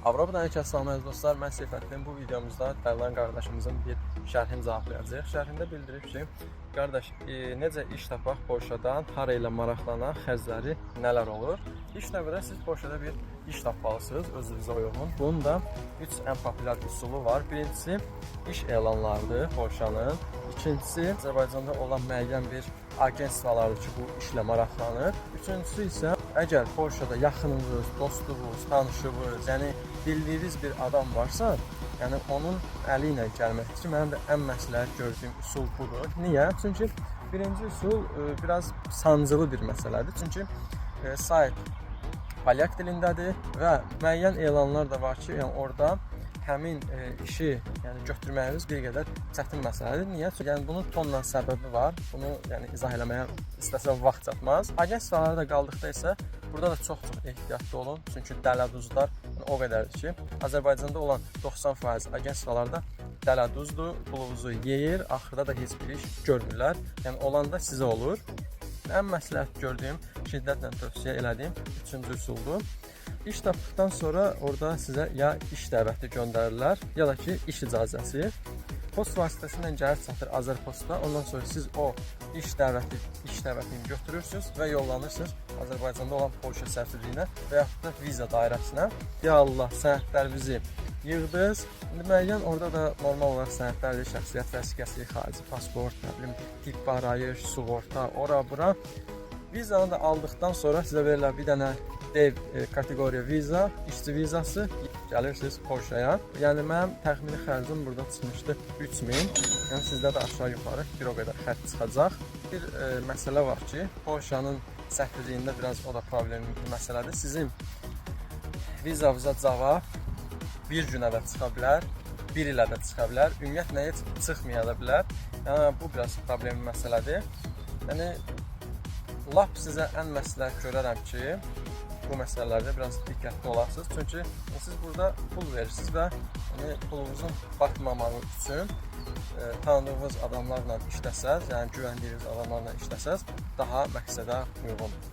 Avropadan ilk əslaməyəz dostlar, mən Seyfəddin. Bu videomuzda Dərlan qardaşımızın bir şərhini cavablayacağıq. Şərhində bildirib ki, qardaş, necə iş tapaq Polşadan, hara ilə maraqlanan, xərcləri nələr olur? İlk növbədə siz Polşada bir iş tapmalısınız, özünüzə uyğun. Bunun da 3 ən populyar üsulu var. Birincisi, iş elanlarıdır Polşanın. İkincisi, Azərbaycanda olan müəyyən bir agentstvalardır ki, bu işlə maraqlanır. Üçüncüsü isə, əgər Polşada yaxınınız, dostunuz, tanışınız, yəni bildiyiniz bir adam varsa, yəni onun əli ilə gəlməkdir ki, mənim də ən məsləhət gördüyüm üsul budur. Niyə? Çünki birinci üsul biraz sancılı bir məsələdir. Çünki sayt polyak dilindədir və müəyyən elanlar da var ki, yəni orada həmin işi götürməyiniz bir qədər çətin məsələdir. Niyə? Çünki bunun tonla səbəbi var. Bunu izah eləməyə istəsəm vaxt çatmaz. Agentstvalara da qaldıqda isə burada da çox ehtiyatlı olun. Çünki dələduzlar o qədərdir ki, Azərbaycanda olan 90% agentstvalarda dələduzdur, pulunuzu yeyir, axırda da heç bir iş görmürlər. Yəni olanda sizə olur. Ən məsləhət gördüyüm, şiddətlə tövsiyə elədiyim üçüncü üsuldur. İş tapdıqdan sonra orada sizə ya iş dəvəti göndərirlər, ya da ki, iş icazəsi. Post vasitəsilə gəlir çatır Azərposta. Ondan sonra siz o iş dəvətini götürürsünüz və yollanırsınız Azərbaycanda olan Polşa səfirliyinə və yaxud da viza dairəsinə. Ya Allah, sənədlərinizi yığdınız. İndi müəyyən orada da normal olaraq sənədlərdir, şəxsiyyət vəsiqəsi, xarici pasport, nə bilim, tip arayış, sığorta, ora bura. Vizanı da aldıqdan sonra sizə verirlər bir dənə dev kateqoriya viza, işçi vizası. Gəlirsiniz Polşaya. Yəni mənim təxmini xərcim burada çıxmışdı 3000. Yəni sizdə də aşağı yuxarı bir o qədər xərc çıxacaq. Bir məsələ var ki, Polşanın səfirliyində biraz o da problemli bir məsələdir. Sizin vizavıza cavab bir günə də çıxa bilər, bir ilə də çıxa bilər, ümumiyyətlə heç çıxmaya da bilər. Yəni bu biraz problemli məsələdir. Yəni lap sizə ən məsləhət görərəm ki, bu məsələlərdə biraz diqqətli olasınız. Çünki siz burada pul verirsiniz və pulunuzun batmamağı üçün tanıdığınız adamlarla işləsəz, yəni güvəndiyiniz adamlarla işləsəz daha məqsədə uyğundur.